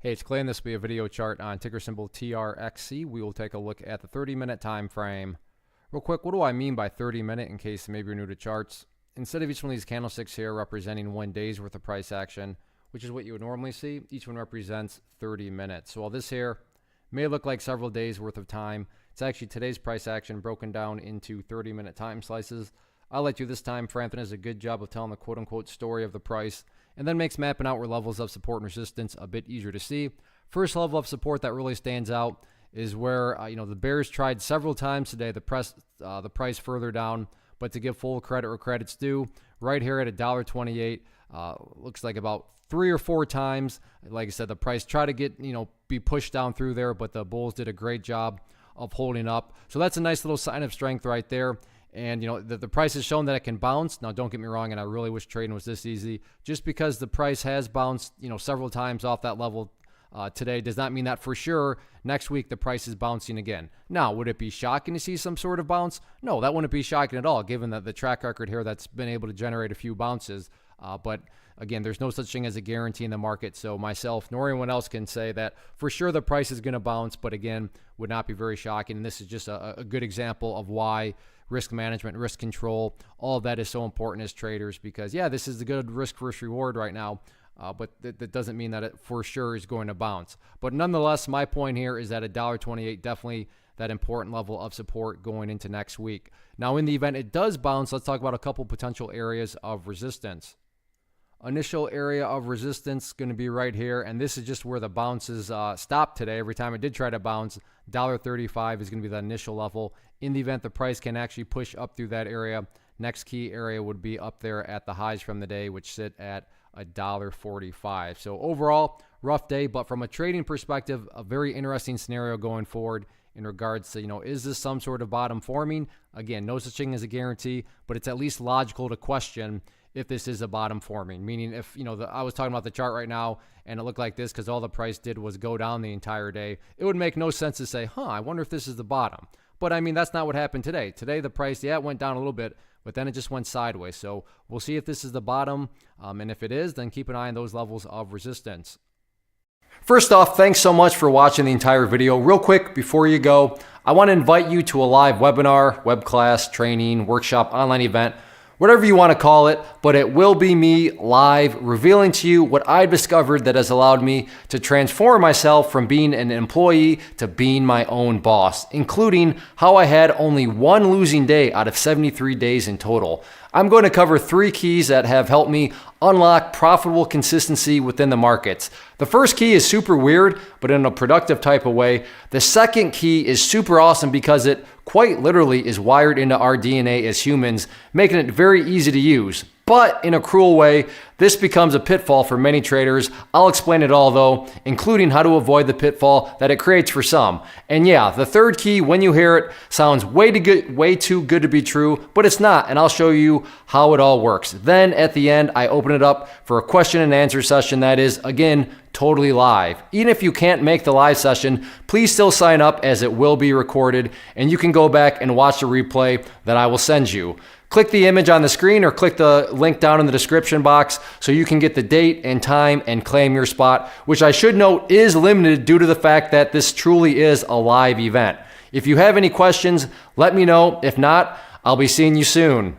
Hey, it's Clay, and this will be a video chart on ticker symbol TRXC. We will take a look at the 30-minute time frame. Real quick, what do I mean by 30-minute in case maybe you're new to charts? Instead of each one of these candlesticks here representing 1 day's worth of price action, which is what you would normally see, each one represents 30 minutes. So while this here may look like several days worth of time, it's actually today's price action broken down into 30-minute time slices. I'll let you this time. Frampton does a good job of telling the quote-unquote story of the price, and then makes mapping out where levels of support and resistance a bit easier to see. First level of support that really stands out is where the bears tried several times today to press the price further down, but to give full credit where credit's due, right here at $1.28, looks like about 3 or 4 times. Like I said, the price tried to get be pushed down through there, but the bulls did a great job of holding up. So that's a nice little sign of strength right there. And the price has shown that it can bounce. Now, don't get me wrong, and I really wish trading was this easy. Just because the price has bounced several times off that level today does not mean that for sure next week the price is bouncing again. Now, would it be shocking to see some sort of bounce? No, that wouldn't be shocking at all, given that the track record here that's been able to generate a few bounces. But again, there's no such thing as a guarantee in the market. So myself nor anyone else can say that for sure the price is going to bounce, but again, would not be very shocking. And this is just a good example of why risk management, risk control, all of that is so important as traders, because yeah, this is a good risk versus reward right now, but that doesn't mean that it for sure is going to bounce. But nonetheless, my point here is that $1.28 definitely that important level of support going into next week. Now, in the event it does bounce, let's talk about a couple potential areas of resistance. Initial area of resistance going to be right here, and this is just where the bounces stopped today. Every time it did try to bounce, $1.35 is going to be the initial level. In the event the price can actually push up through that area, next key area would be up there at the highs from the day, which sit at $1.45. So overall, rough day, but from a trading perspective, a very interesting scenario going forward in regards to, is this some sort of bottom forming? Again, no such thing as a guarantee, but it's at least logical to question if this is a bottom forming, meaning if, I was talking about the chart right now and it looked like this because all the price did was go down the entire day, it would make no sense to say, I wonder if this is the bottom. But I mean, that's not what happened today. Today, the price, it went down a little bit, but then it just went sideways. So we'll see if this is the bottom. And if it is, then keep an eye on those levels of resistance. First off, thanks so much for watching the entire video. Real quick, before you go, I want to invite you to a live webinar, web class, training, workshop, online event, whatever you want to call it, but it will be me live revealing to you what I've discovered that has allowed me to transform myself from being an employee to being my own boss, including how I had only 1 losing day out of 73 days in total. I'm going to cover 3 keys that have helped me unlock profitable consistency within the markets. The first key is super weird, but in a productive type of way. The second key is super awesome because it quite literally is wired into our DNA as humans, making it very easy to use. But in a cruel way, this becomes a pitfall for many traders. I'll explain it all though, including how to avoid the pitfall that it creates for some. And yeah, the third key, when you hear it, sounds way too good to be true, but it's not, and I'll show you how it all works. Then at the end, I open it up for a question and answer session that is, again, totally live. Even if you can't make the live session, please still sign up as it will be recorded, and you can go back and watch the replay that I will send you. Click the image on the screen or click the link down in the description box so you can get the date and time and claim your spot, which I should note is limited due to the fact that this truly is a live event. If you have any questions, let me know. If not, I'll be seeing you soon.